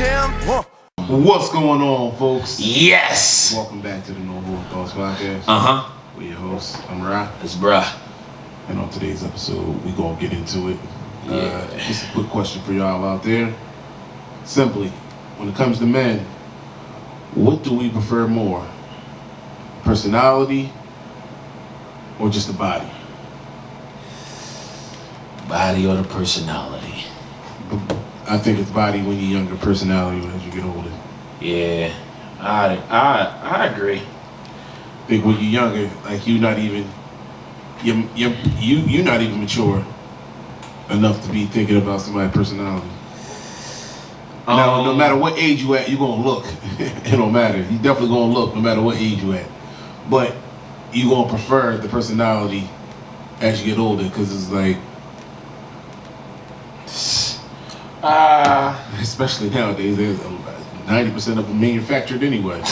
jam. What's going on, folks? Yes. Welcome back to the No More Thoughts podcast. We're your hosts. I'm Ra. It's Bruh. And on today's episode, we're going to get into it. Just a quick question for y'all out there. Simply, when it comes to men, what do we prefer more? Personality or just the body? Body or the personality? I think it's body when you're younger, personality as you get older. Yeah, I agree. I think when you're younger, like you're not even mature enough to be thinking about somebody's personality. Now, no matter what age you at, you're gonna look. It don't matter. You definitely gonna look no matter what age you at. But you gonna prefer the personality as you get older, because it's like, especially nowadays, there's 90% of them manufactured anyway.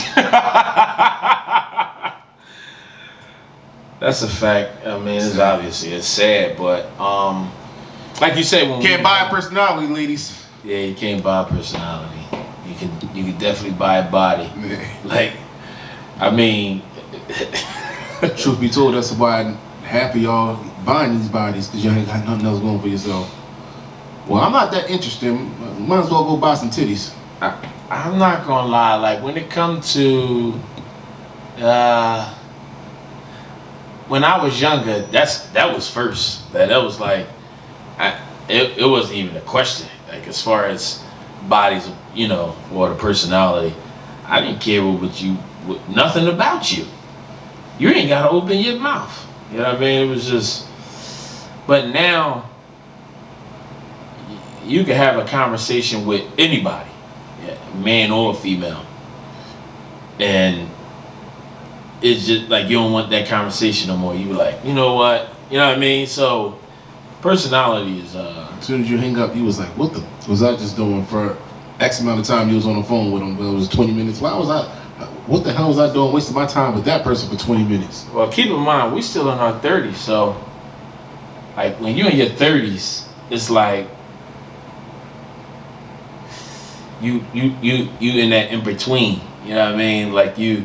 That's a fact. I mean, it's obviously it's sad, but like you said, when can't buy a personality, ladies. Yeah, you can't buy a personality. You can definitely buy a body. Like, I mean, truth be told, that's why half of y'all buying these bodies, because y'all ain't got nothing else going for yourself. Well, I'm not that interested. Might as well go buy some titties. I'm not gonna lie. Like, when it comes to when I was younger, that was first. That was like, it wasn't even a question. Like, as far as bodies, you know, or the personality, I didn't care nothing about you. You ain't gotta open your mouth. You know what I mean? It was just. But now, you can have a conversation with anybody, man or female, and it's just like you don't want that conversation no more. You like, you know what? You know what I mean? So, personality is. As soon as you hang up, you was like, "What the was I just doing for X amount of time?" You was on the phone with them. Well, it was 20 minutes. Why was I? What the hell was I doing? Wasting my time with that person for 20 minutes. Well, keep in mind, we still in our 30s, so like when you're in your 30s, it's like you in that in between. You know what I mean? Like you're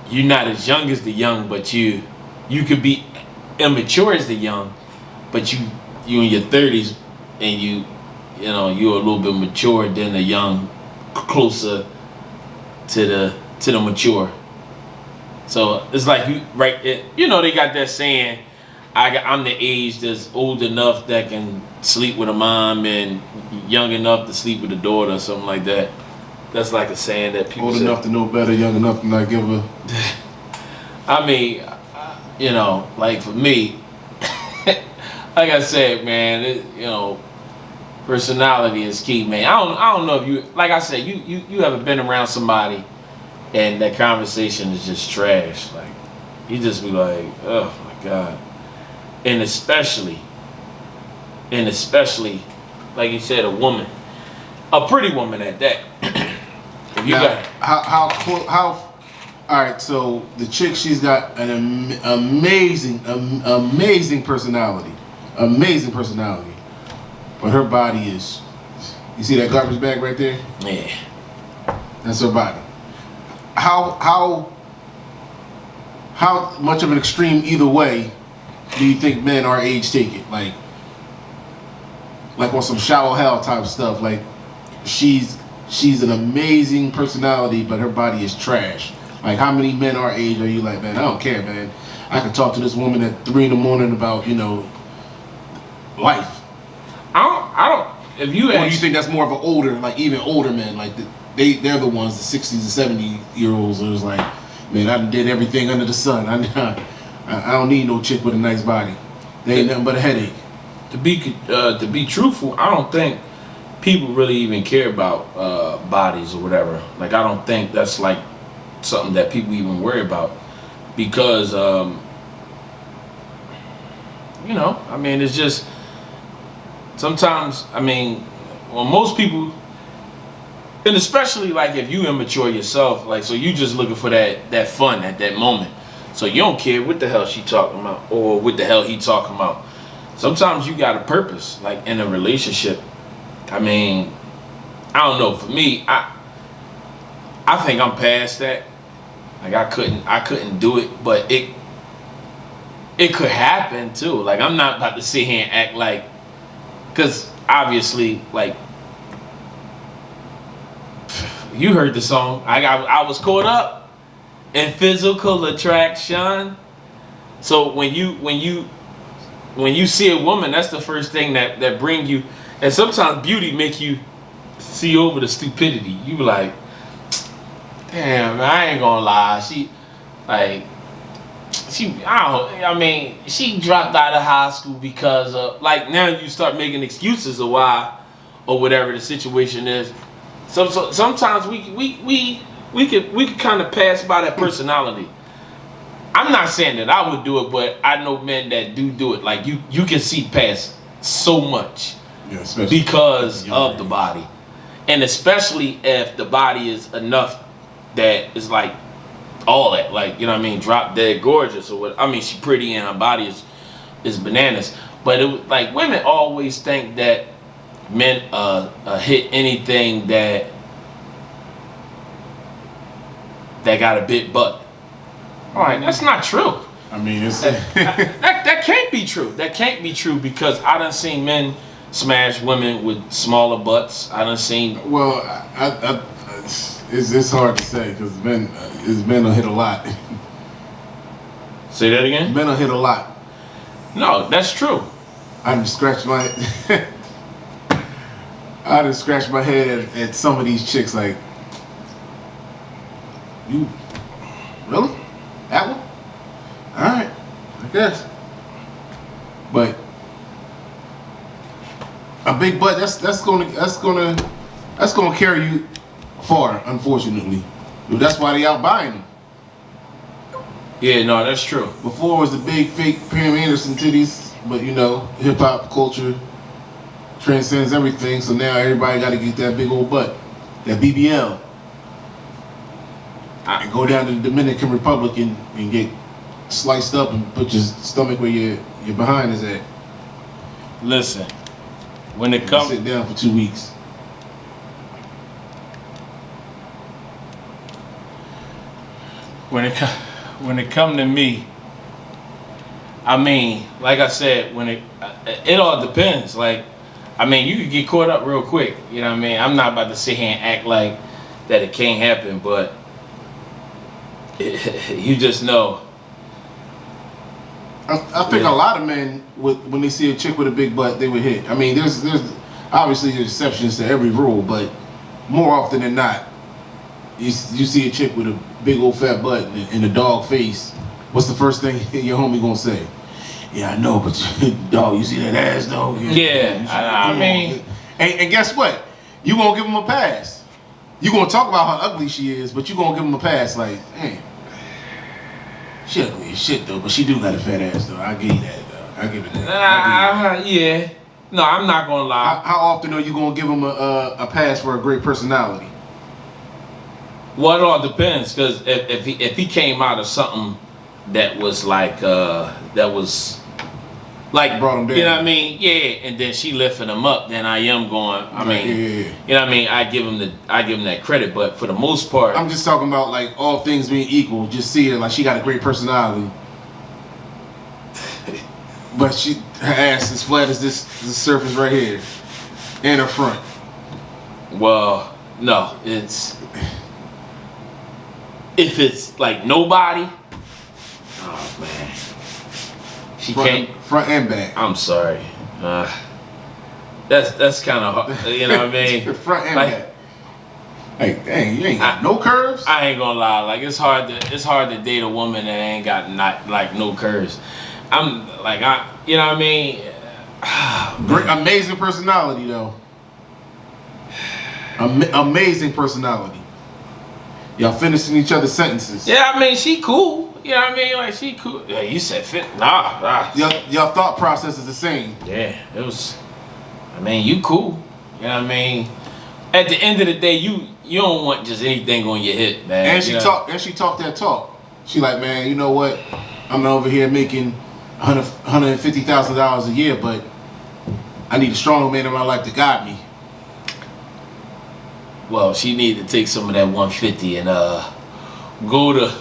not as young as the young, but you could be immature as the young, but you in your 30s and you know you're a little bit mature than the young, closer to the mature. So it's like you know they got that saying, I'm the age that's old enough that can sleep with a mom and young enough to sleep with a daughter or something like that. That's like a saying that people old say. Enough to know better, young enough to not give a. I mean, you know, like for me, like I said, man, you know, personality is key, man. I don't know if you, like I said, you ever been around somebody and that conversation is just trash. Like, you just be like, oh my God. And especially, like you said, a woman, a pretty woman at that. If you now, how all right, so the chick, she's got an amazing personality. Amazing personality. But her body is, you see that garbage bag right there? Yeah. That's her body. How much of an extreme either way do you think men our age take it? Like on some shallow hell type stuff. Like she's an amazing personality, but her body is trash. Like, how many men our age are you like, man, I don't care, man. I can talk to this woman at 3 a.m. about, you know, life. I don't. If you Or do you think that's more of an older, like even older men, like they're the ones, the 60s and 70-year-olds, who's like, man, I did everything under the sun. I don't need no chick with a nice body. They ain't nothing but a headache. To be truthful, I don't think people really even care about bodies or whatever. Like, I don't think that's like something that people even worry about, because you know, I mean, it's just sometimes, I mean, well, most people, and especially like if you immature yourself, like, so you just looking for that fun at that moment, so you don't care what the hell she talking about or what the hell he talking about. Sometimes you got a purpose, like in a relationship. I mean, I don't know. For me, I think I'm past that. Like I couldn't do it, but it could happen too. Like I'm not about to sit here and act like, because obviously, like you heard the song. I was caught up in physical attraction. So when you see a woman, that's the first thing that bring you. And sometimes beauty make you see over the stupidity. You be like, damn, man, I ain't gonna lie. She dropped out of high school because of, like, now you start making excuses of why or whatever the situation is. So sometimes we could kind of pass by that personality. I'm not saying that I would do it, but I know men that do it. Like you can see past so much, because of the body, and especially if the body is enough that is like all that, like, you know what I mean, drop dead gorgeous or what. I mean, she pretty and her body is bananas. But it was like women always think that men hit anything that got a big butt. All right, that's not true. I mean, it's that can't be true. That can't be true, because I done seen men smash women with smaller butts. I done seen. Well, it's hard to say, because men will hit a lot. Say that again. Men will hit a lot. No, that's true. I done scratched my head at some of these chicks. Like, you really? That one? All right, I guess. But a big butt, that's gonna carry you far, unfortunately. That's why they out buying them. Yeah, no, that's true. Before it was the big fake Pam Anderson titties, but you know, hip hop culture transcends everything. So now everybody got to get that big old butt, that BBL, and go down to the Dominican Republic and get sliced up and put your stomach where your behind is at. Listen, when it comes, sit down for 2 weeks. When it come to me, I mean, like I said, when it all depends. Like, I mean, you could get caught up real quick. You know what I mean? I'm not about to sit here and act like that it can't happen, but you just know. I think a lot of men, when they see a chick with a big butt, they would hit. I mean, there's obviously there's exceptions to every rule, but more often than not, you see a chick with a big old fat butt and a dog face. What's the first thing your homie gonna say? Yeah, I know, but dog, you see that ass, dog? Yeah, I mean, and guess what? You gonna give him a pass. You gonna talk about how ugly she is, but you gonna give him a pass. Like, hey, she ugly as shit though, but she do got a fat ass though. I give you that though. I give it that. Yeah. No, I'm not gonna lie. How often are you gonna give him a pass for a great personality? Well, it all depends, because if he came out of something that was like brought him down. You know what I mean? Yeah, and then she lifting him up, then I am going. I mean, yeah. You know what I mean? I give him that credit, but for the most part, I'm just talking about, like, all things being equal. Just see her like she got a great personality, but her ass is flat as this surface right here, and her front. Well, no, if it's like nobody, oh man, she can't front and back. I'm sorry, that's kind of hard, you know what I mean? Front and back. Like, dang, you ain't got no curves. I ain't gonna lie, like it's hard to date a woman that ain't got no curves. I'm like, you know what I mean? Great, amazing personality though. Amazing personality. Y'all finishing each other's sentences. Yeah, I mean, she cool. You know what I mean? Like, she cool. Yeah, you said fit. Nah. Y'all thought process is the same. Yeah, it was. I mean, you cool. You know what I mean? At the end of the day, you don't want just anything on your hip, man. And she talked that talk. She like, man, you know what? I'm over here making $150,000 a year, but I need a strong man in my life to guide me. Well, she need to take some of that 150 and go to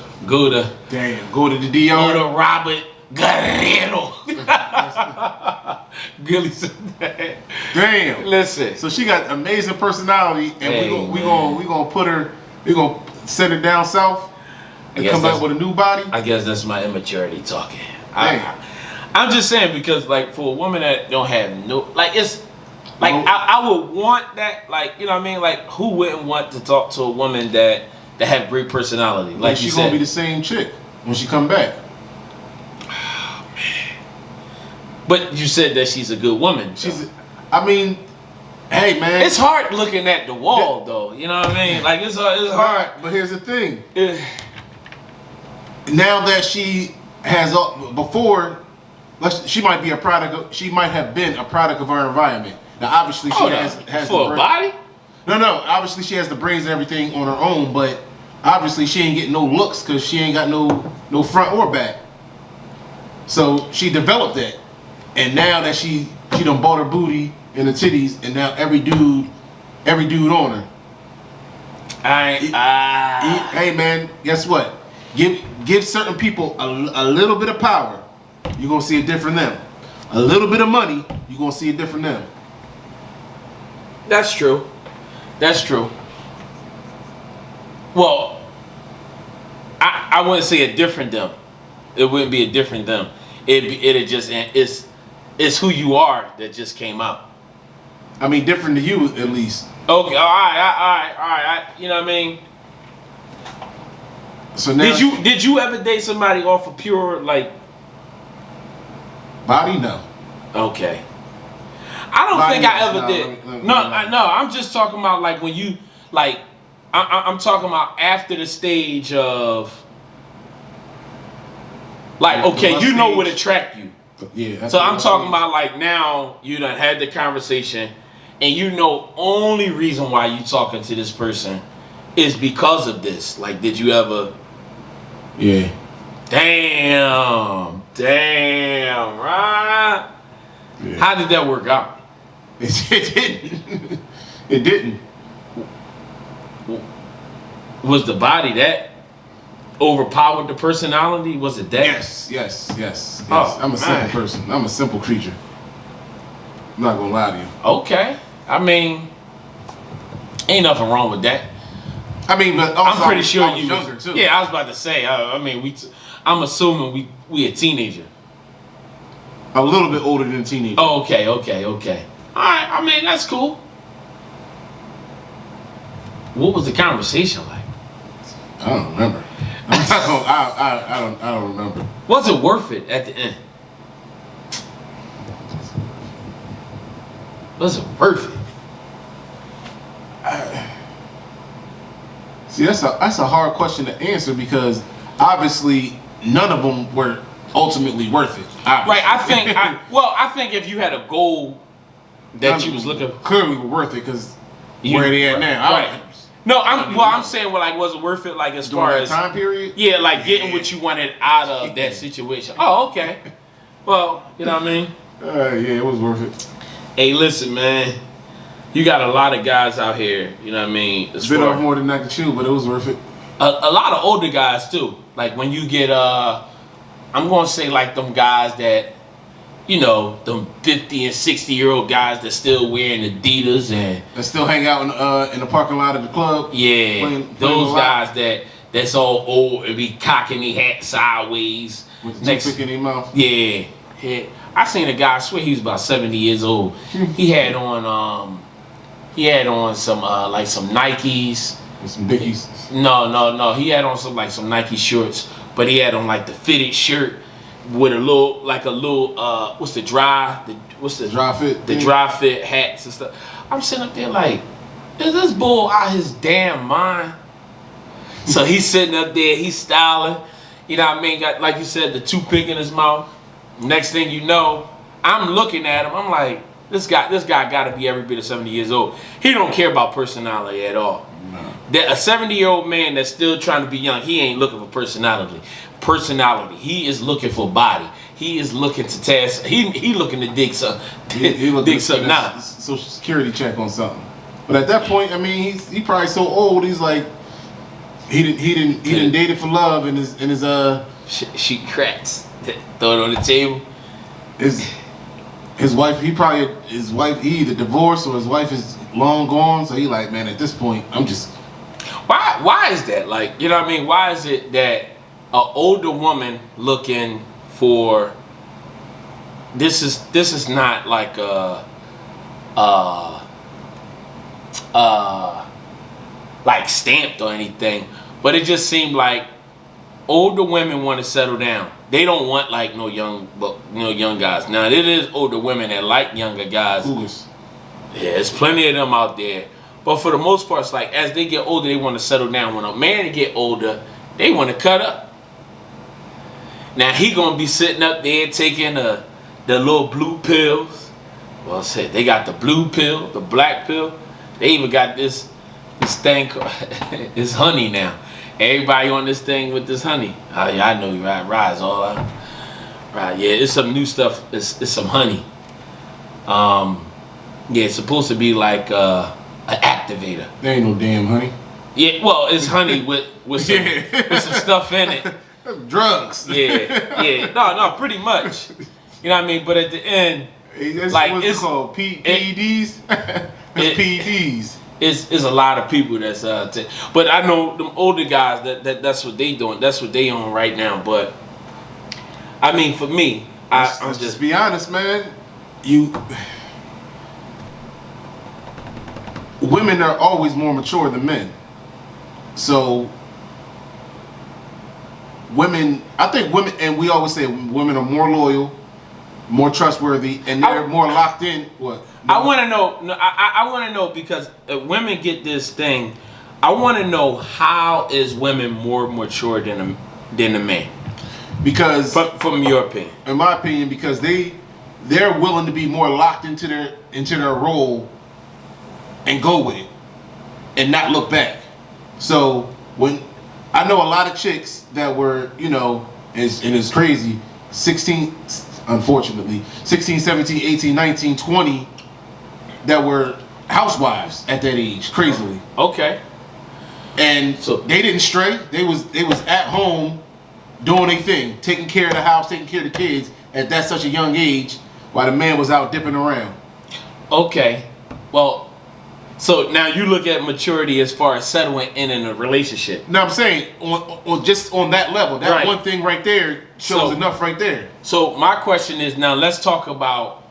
Damn, go to the DR. go to Robert Guerrero. Gilly said that. Damn. Listen. So she got amazing personality, and Hey, we gonna put her. We gonna send her down south and guess come back that's- with a new body. I guess that's my immaturity talking. Damn. I'm just saying because like for a woman that don't have no like it's like No. I would want that like you know what I mean like who wouldn't want to talk to a woman that have great personality like She's you gonna said. be the same chick when she come back. But you said that she's a good woman. I mean, hey man, It's hard looking at the wall though. You know what I mean? Like it's hard. hard. But here's the thing. Now that she has before, she might be a product. She might have been a product of her environment. Now, obviously, she has for the a body. No. Obviously, she has the brains and everything on her own, but obviously, she ain't getting no looks because she ain't got no front or back. So she developed that, and now that she done bought her booty and the titties, and now every dude on her. Hey man, guess what? Give certain people a little bit of power, you're gonna see a different them. A little bit of money, you're gonna see a different them. That's true. That's true. Well, I wouldn't say a different them. It wouldn't be a different them. It'd just it's who you are that just came out. I mean, different to you at least. Okay, all right. You know what I mean? So now, Did you ever date somebody off of pure like? Body? No. Okay. I don't Body think I is ever not- did. let me- No. I'm just talking about like when you like. I'm talking about after the stage of. Like okay, What you know stage? what attract you. Yeah. that's So what I'm talking about like now you done had the conversation, and you know only reason why you talking to this person is because of this. Like, did you ever? Yeah. Damn, right? Yeah. How did that work out? It didn't. It didn't. Was the body that overpowered the personality? Was it that? Yes. Oh, I'm a simple man. person. I'm a simple creature. I'm not gonna lie to you. Okay. I mean, ain't nothing wrong with that. I mean, but also, I'm pretty sure I was you younger too. Yeah, I was about to say. I mean, I'm assuming we a teenager. A little bit older than a teenager. Oh, okay. All right. I mean, that's cool. What was the conversation like? I don't remember. I don't remember. Was it worth it at the end? Was it worth it? See, that's a hard question to answer because obviously none of them were ultimately worth it. Obviously. Right. I think if you had a goal that you was looking, clearly were worth it because where they at now. Right. No, I'm saying, well, like, was it worth it? Like, as During far that as time period. yeah, like getting what you wanted out of that situation. Oh, okay. Well, you know what I mean. Yeah, it was worth it. Hey, listen, man. You got a lot of guys out here. You know what I mean. It's been off more than I could chew, but it was worth it. A lot of older guys too. Like when you get I'm gonna say like them guys that, you know, them 50 and 60-year-old guys that still wearing Adidas and That still hang out in the parking lot of the club. yeah, playing those a lot. guys that's all old and be cocking their hat sideways. With the toothpick in their mouth. Yeah. I seen a guy, I swear he was about 70 years old. He had on some like some Nikes. With some Dickies. No. He had on some Nike shorts, but he had on like the fitted shirt with a little what's the dry fit. the dry fit hats and stuff. I'm sitting up there like, is this bull out his damn mind? So he's sitting up there, he's styling. You know what I mean? Got, like you said, the toothpick in his mouth. Next thing you know, I'm looking at him. I'm like, this guy got to be every bit of 70 years old. He don't care about personality at all. No. That a 70-year-old man that's still trying to be young, he ain't looking for personality. He is looking for body. He is looking to test. He looking to dig some. He dig some now. Social security check on something. But at that point, I mean, he probably so old. He's like, he didn't date it for love, and his she cracks. Throw it on the table. His wife, he either divorced or his wife is long gone. So he like, man, at this point, I'm just. Why is that? Like, you know what I mean? Why is it that an older woman looking for this is not like like stamped or anything, but it just seemed like older women want to settle down. They don't want like no young guys. Now it is older women that like younger guys. Foolish. Yeah, there's plenty of them out there. But for the most part, it's like as they get older, they want to settle down. When a man get older, they want to cut up. Now he gonna be sitting up there taking the little blue pills. Well, said they got the blue pill, the black pill. They even got this thing called it's honey now. Everybody on this thing with this honey. Oh, yeah, I know you right. Rise all out. Right, yeah, it's some new stuff. It's some honey. Yeah, it's supposed to be like an activator. There ain't no damn honey. Yeah, well, it's honey with some with some stuff in it. Drugs. Yeah. No, pretty much. You know what I mean? But at the end, like what's it called? PEDs? PEDs. It's a lot of people that's but I know them older guys that's what they doing. That's what they on right now. But I mean, for me, I'm just be honest, man. Women are always more mature than men. So I think women, and we always say women are more loyal, more trustworthy, and they're more locked in. What? I want to know. No, I want to know because women get this thing. I want to know how is women more mature than a man? Because from your opinion, in my opinion, because they're willing to be more locked into their role and go with it and not look back. So when I know a lot of chicks that were, and it's crazy, 16, unfortunately, 16, 17, 18, 19, 20, that were housewives at that age, crazily. Okay. And so they didn't stray. They was at home doing their thing, taking care of the house, taking care of the kids at that such a young age, while the man was out dipping around. Okay. Well, so now you look at maturity as far as settling in a relationship. No, I'm saying on just on that level, that one thing right there shows enough right there. So my question is now let's talk about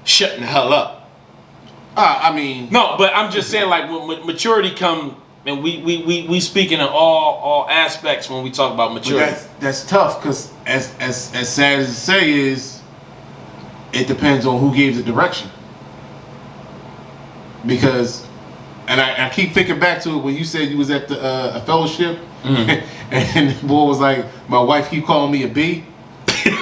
shutting the hell up. I mean, no, but I'm just saying like when maturity come, and we speaking in all aspects when we talk about maturity. That's tough because as sad as it say is, it depends on who gave the direction. Because, and I keep thinking back to it when you said you was at the a fellowship, and the boy was like, my wife keep calling me a B, and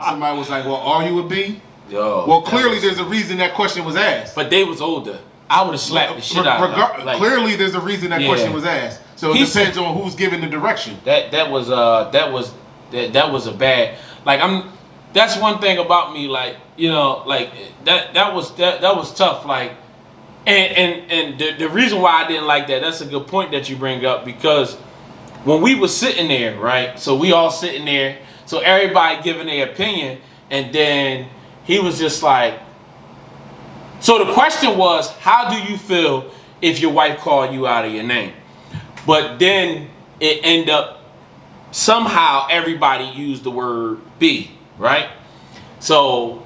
somebody was like, well, are you a B? Yo, well, clearly there's a reason that question was asked. But they was older. I would have slapped the shit out of them. Like, clearly there's a reason that question was asked. So it depends on who's giving the direction. That was a bad. Like that's one thing about me. Like like that was tough. Like and the reason why I didn't like that. That's a good point that you bring up because when we was sitting there, right? So we all sitting there. So everybody giving their opinion, and then he was just like. So the question was, how do you feel if your wife called you out of your name? But then it ended up, somehow everybody used the word B, right? So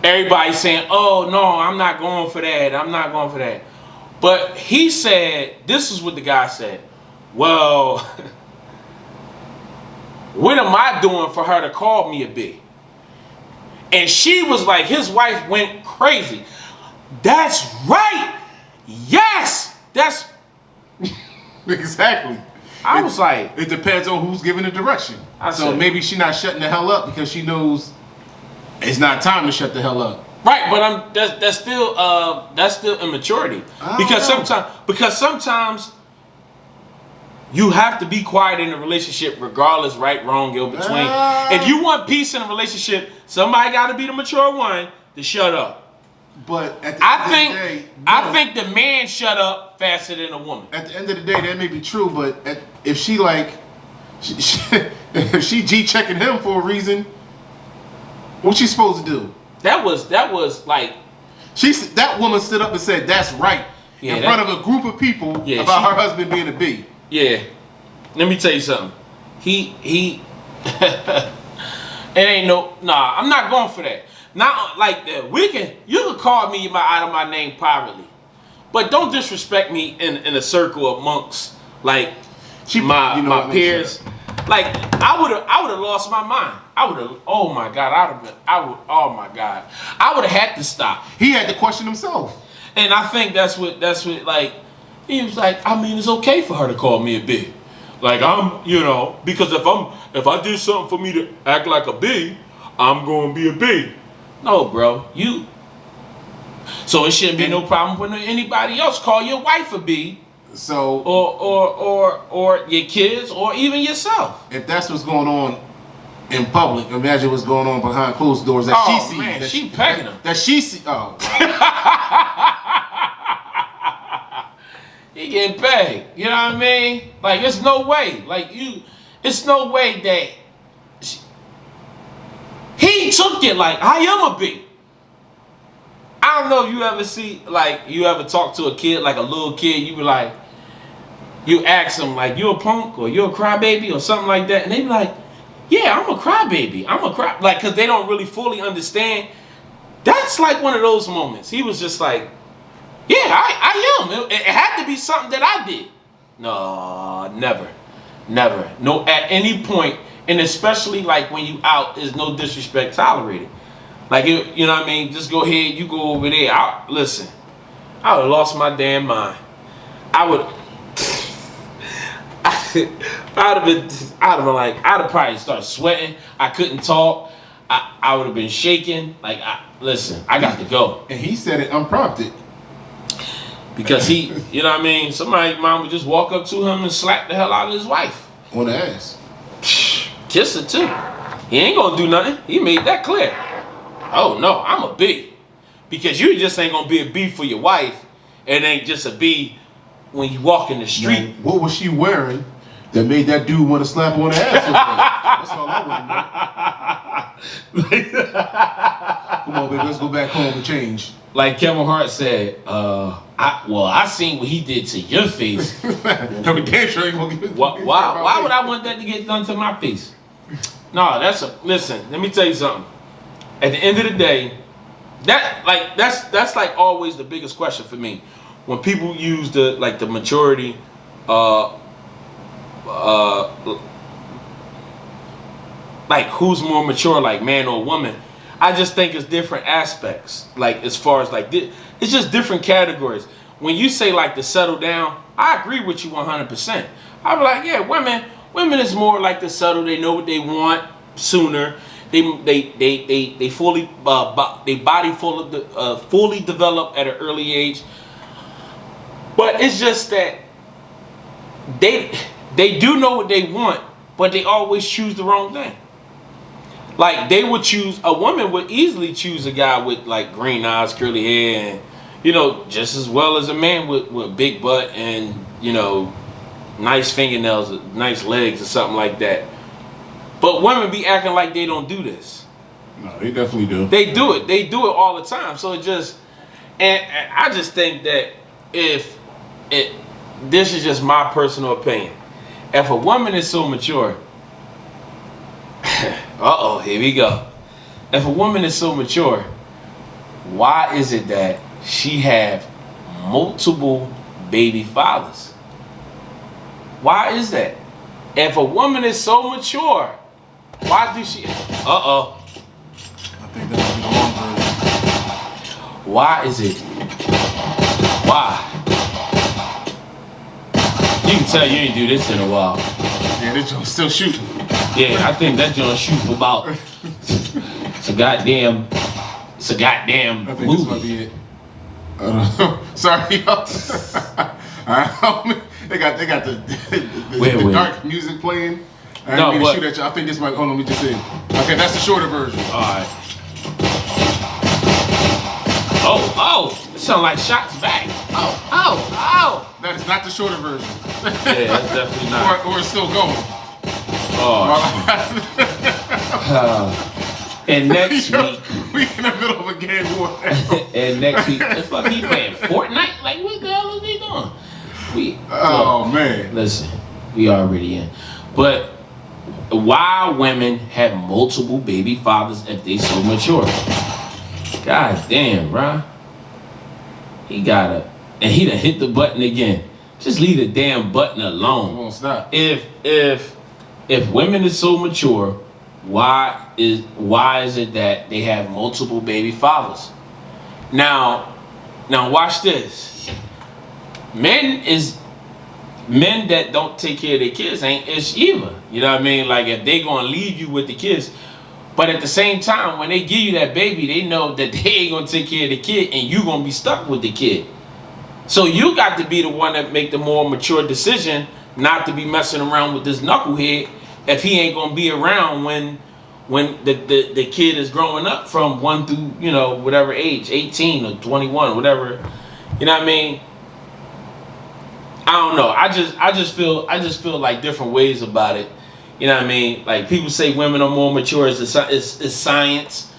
everybody's saying, oh no, I'm not going for that. I'm not going for that. But he said, this is what the guy said. Well, what am I doing for her to call me a B? And she was like, his wife went crazy. That's right. Yes. That's exactly. I was like, it depends on who's giving the direction. So maybe she's not shutting the hell up because she knows it's not time to shut the hell up. Right, but that's still immaturity. Because sometimes you have to be quiet in a relationship regardless, right, wrong, ill, between. If you want peace in a relationship, somebody got to be the mature one to shut up. But at the end of the day, I think the man shut up faster than a woman. At the end of the day, that may be true, but if she like, if she G checking him for a reason, what's she supposed to do? That was like that woman stood up and said that's right in front of a group of people about her husband being a B. Yeah, let me tell you something. He it ain't nah. I'm not going for that. Not like that. You can call me out of my name privately, but don't disrespect me in a circle amongst like my peers. Like I would have lost my mind. I would have. Oh my God. Oh my God. I would have had to stop. He had to question himself. And I think that's what like he was like. I mean, it's okay for her to call me a B. Like because if I did something for me to act like a B, I'm gonna be a B. No, bro, So it shouldn't be no problem when anybody else call your wife a B. So or your kids or even yourself. If that's what's going on in public, imagine what's going on behind closed doors that she sees. Man, she pegging him. That she sees. Oh. He getting pegged. You know what I mean? Like it's no way. It's no way that. He took it like I am a B. I don't know if you ever talk to a kid, like a little kid, you be like, you ask them like, you a punk or you a crybaby or something like that, and they be like, yeah, I'm a crybaby. Like, cause they don't really fully understand. That's like one of those moments. He was just like, yeah, I am. It had to be something that I did. No, never. No, at any point. And especially like when you out, there's no disrespect tolerated. Like you know what I mean? Just go ahead, you go over there. Listen, I would have lost my damn mind. I'd have probably started sweating. I couldn't talk. I would have been shaking. Like, listen, I got to go. And he said it unprompted. Because you know what I mean? Somebody's mom would just walk up to him and slap the hell out of his wife. On the ass. Kiss her too. He ain't gonna do nothing. He made that clear. Oh no, I'm a B. Because you just ain't gonna be a B for your wife. It ain't just a B when you walk in the street. Now, what was she wearing that made that dude want to slap her on the ass? That's all I want to know. Come on, baby, let's go back home and change. Like Kevin Hart said, I seen what he did to your face. Why would I want that to get done to my face? No, listen, let me tell you something. At the end of the day, that's like always the biggest question for me. When people use the maturity like who's more mature, like man or woman, I just think it's different aspects. Like as far as like it's just different categories. When you say like to settle down, I agree with you 100%. I be like, yeah, women is more like to settle. They know what they want sooner. They fully they body fully develop at an early age. But it's just that they do know what they want, but they always choose the wrong thing. Like a woman would easily choose a guy with like green eyes, curly hair, and just as well as a man with big butt and nice fingernails, nice legs, or something like that. But women be acting like they don't do this. No, they definitely do. They do it. They do it all the time. So and I just think that this is just my personal opinion. If a woman is so mature, here we go. If a woman is so mature, why is it that she have multiple baby fathers? Why is that? If a woman is so mature, why do she? I think that's the wrong version. Why is it? Why? You can tell you ain't do this in a while. Yeah, this joint's still shooting. Yeah, I think that joint shoot for about. It's a goddamn I think movie. This might be it. I don't know. Sorry, y'all. They got the dark music playing. I didn't mean to shoot at you. I think this might. Hold on, let me just see. Okay, that's the shorter version. All right. It sounds like shots back. Oh. That is not the shorter version. Yeah, that's definitely not. or it's still going. And next week, we in the middle of a game war. and next week, the fuck he playing Fortnite? Like, what the hell is he doing? Man. Listen, we already in. But why women have multiple baby fathers if they so mature? God damn, bro. He done hit the button again. Just leave the damn button alone. It won't stop. If women are so mature, why is it that they have multiple baby fathers? Now watch this. Men that don't take care of their kids ain't ish either. You know what I mean? Like, if they gonna leave you with the kids, but at the same time, when they give you that baby, they know that they ain't gonna take care of the kid, and you gonna be stuck with the kid. So you got to be the one that make the more mature decision, not to be messing around with this knucklehead if he ain't gonna be around when the kid is growing up from 1 through, you know, whatever age, 18 or 21, whatever. You know what I mean? I don't know. I just feel like different ways about it. You know what I mean? Like, people say women are more mature. It's science.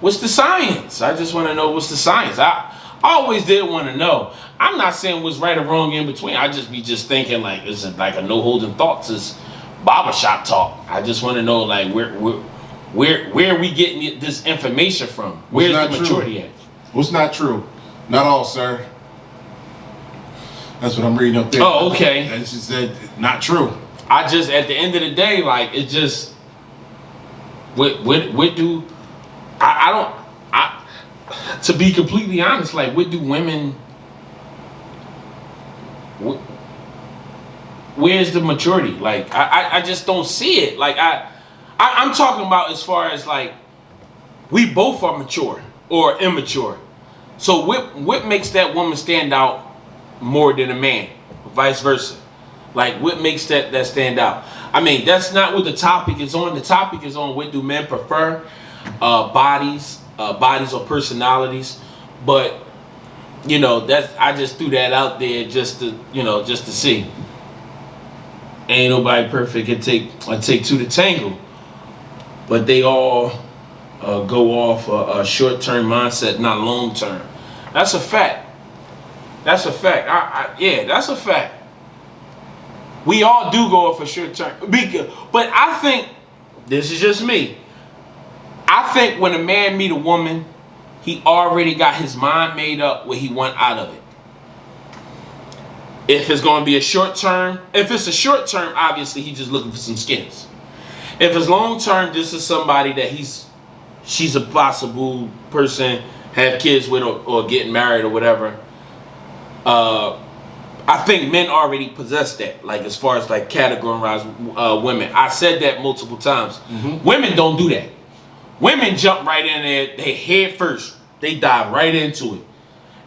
What's the science? I just want to know what's the science. I always did want to know. I'm not saying what's right or wrong in between. I just be thinking like it's like a no holding thoughts. It's barbershop talk. I just want to know, like, where are we getting this information from? Where's the maturity at? What's not true? Not all, sir. That's what I'm reading up there. Oh, okay. That's just said not true. I just, at the end of the day, like, it just, what do, to be completely honest, like, what do women, where's the maturity? Like, I just don't see it. Like, I'm talking about as far as, like, we both are mature or immature. So what makes that woman stand out more than a man? Vice versa. Like, what makes that stand out? I mean, that's not what the topic is on. The topic is on what do men prefer, bodies or personalities. But, you know, I just threw that out there just to see. Ain't nobody perfect. I take two to tango. But they all go off a short-term mindset, not long-term. That's a fact. That's a fact. Yeah, that's a fact. We all do go off a short-term. But I think, this is just me, I think when a man meet a woman, he already got his mind made up what he want out of it. If it's going to be a short-term, if it's a short-term, obviously he's just looking for some skins. If it's long-term, this is somebody that she's a possible person, have kids with, or getting married or whatever. I think men already possess that, like, as far as, like, categorize women. I said that multiple times. Mm-hmm. Women don't do that. Women jump right in there, they head first. They dive right into it.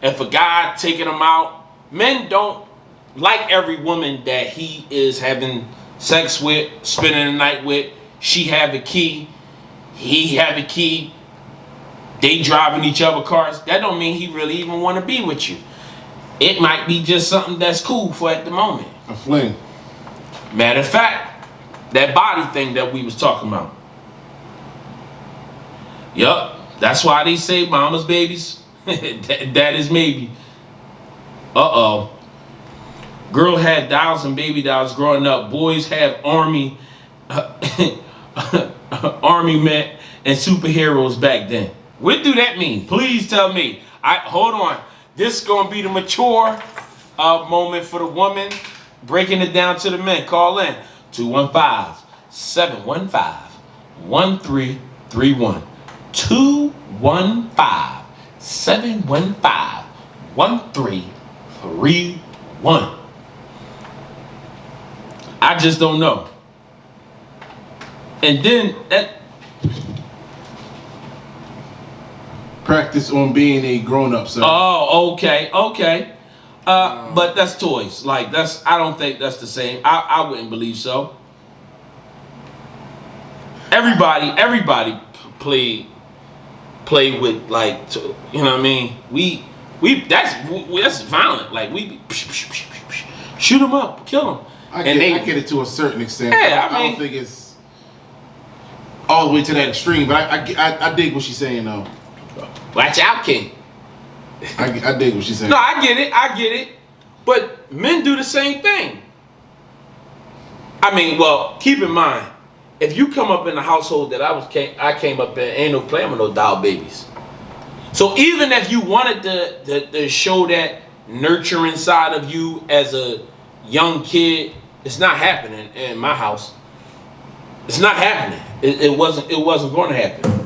If a guy taking them out, men don't like every woman that he is having sex with, spending the night with. She have a key, he have a key. They driving each other cars. That don't mean he really even want to be with you. It might be just something that's cool for at the moment. A fling. Matter of fact, that body thing that we was talking about. Yup. That's why they say mama's babies. that is maybe. Uh-oh. Girl had dolls and baby dolls growing up. Boys have army men and superheroes back then. What do that mean? Please tell me. Hold on. This is going to be the mature moment for the woman. Breaking it down to the men. Call in. 215-715-1331. 215-715-1331. I just don't know. And then that... Practice on being a grown-up, sir. Oh, okay. But that's toys. Like, I don't think that's the same. I wouldn't believe so. Everybody play play with like, you know what I mean? That's violent. Like we be, shoot them up, kill them. I get it to a certain extent. Yeah, I don't think it's all the way to that extreme, but I dig what she's saying though. Watch out, King. I dig what she's saying. No, I get it. But men do the same thing. I mean, well, keep in mind, if you come up in the household that I came up in, ain't no playing with no doll babies. So even if you wanted to show that nurturing side of you as a young kid, it's not happening in my house. It's not happening. It wasn't going to happen.